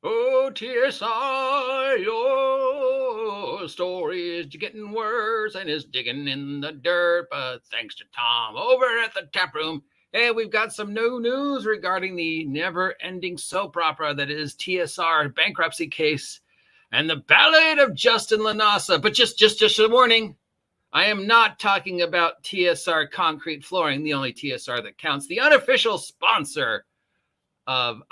Oh, TSI, your story is getting worse and is digging in the dirt. But thanks to Tom over at the tap room, hey, we've got some new news regarding the never-ending soap opera that is TSR bankruptcy case and the Ballad of Justin Lanasa. But just a warning, I am not talking about TSR concrete flooring, the only TSR that counts, the unofficial sponsor of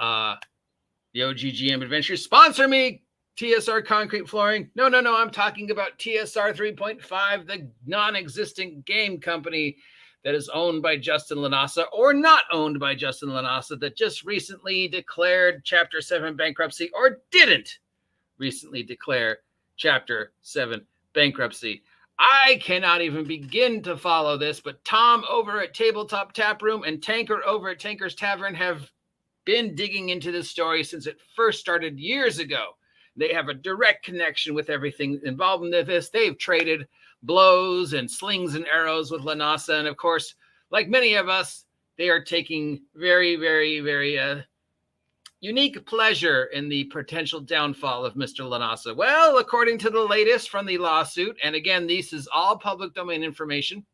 the OGGM Adventures. Sponsor me, TSR Concrete Flooring. No, I'm talking about TSR 3.5, the non-existent game company that is owned by Justin Lanasa or not owned by Justin Lanasa, that just recently declared Chapter 7 bankruptcy or didn't recently declare Chapter 7 bankruptcy. I cannot even begin to follow this, but Tom over at Tabletop Taproom and Tanker over at Tanker's Tavern have been digging into this story since it first started years ago. They have a direct connection with everything involved in this. They've traded blows and slings and arrows with Lanasa. And of course, like many of us, they are taking very, very, very unique pleasure in the potential downfall of Mr. Lanasa. Well, according to the latest from the lawsuit, and again, this is all public domain information,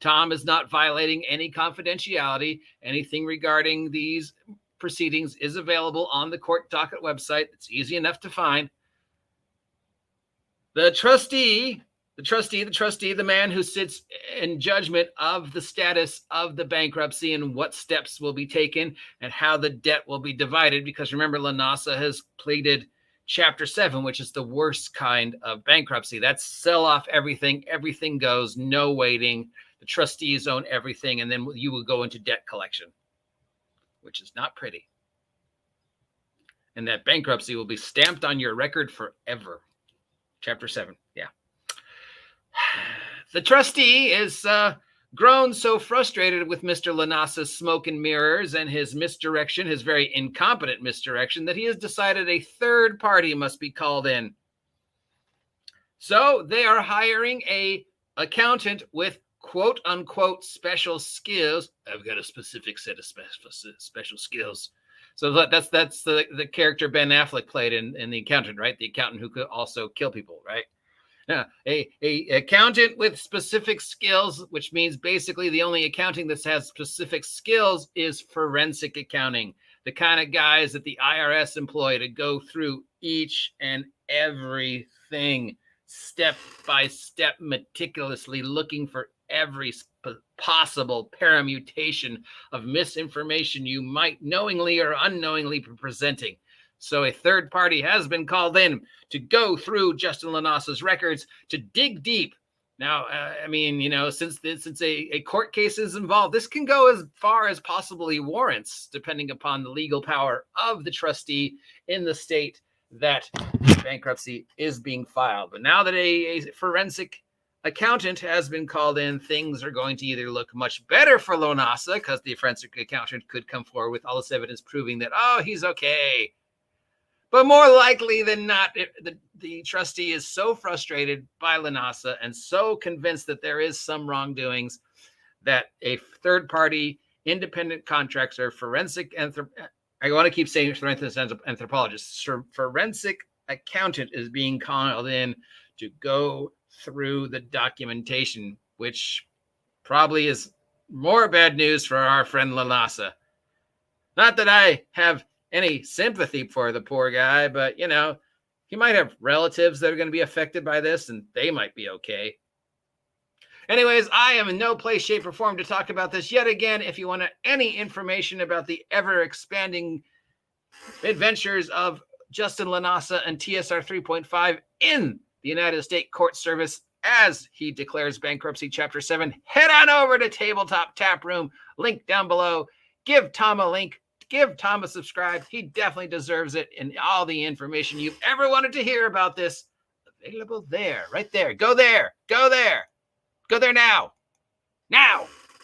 Tom is not violating any confidentiality. Anything regarding these proceedings is available on the court docket website. It's easy enough to find. The trustee, the man who sits in judgment of the status of the bankruptcy and what steps will be taken and how the debt will be divided, because remember, Lanasa has pleaded Chapter 7, which is the worst kind of bankruptcy. That's sell off everything goes, no waiting. The trustees own everything, and then you will go into debt collection, which is not pretty. And that bankruptcy will be stamped on your record forever. Chapter 7, yeah. The trustee is grown so frustrated with Mr. Lanasa's smoke and mirrors and his misdirection, his very incompetent misdirection, that he has decided a third party must be called in. So they are hiring a accountant with quote unquote special skills. I've got a specific set of special skills. So that's the character Ben Affleck played in The Accountant, right? The accountant who could also kill people, right? Now, a accountant with specific skills, which means basically the only accounting that has specific skills is forensic accounting. The kind of guys that the IRS employ to go through each and everything step by step, meticulously looking for every possible permutation of misinformation you might knowingly or unknowingly be presenting. So a third party has been called in to go through Justin Lanasa's records, to dig deep. Now, since a court case is involved, this can go as far as possibly warrants, depending upon the legal power of the trustee in the state that bankruptcy is being filed. But now that a forensic accountant has been called in, things are going to either look much better for Lanasa, because the forensic accountant could come forward with all this evidence proving that, oh, he's okay. But more likely than not, the trustee is so frustrated by Lanasa and so convinced that there is some wrongdoings that a third-party independent contractor, forensic I want to keep saying forensic anthropologist, forensic accountant is being called in to go through the documentation, which probably is more bad news for our friend Lanasa. Not that I have any sympathy for the poor guy, but, he might have relatives that are going to be affected by this, and they might be okay. Anyways, I am in no place, shape, or form to talk about this yet again. If you want any information about the ever-expanding adventures of Justin Lanasa and TSR 3.5 in the United States Court Service as he declares bankruptcy, Chapter 7, head on over to Tabletop Taproom. Link down below. Give Tom a link. Give Tom a subscribe. He definitely deserves it. And all the information you've ever wanted to hear about this, available there, right there. Go there. Go there. Go there now. Now.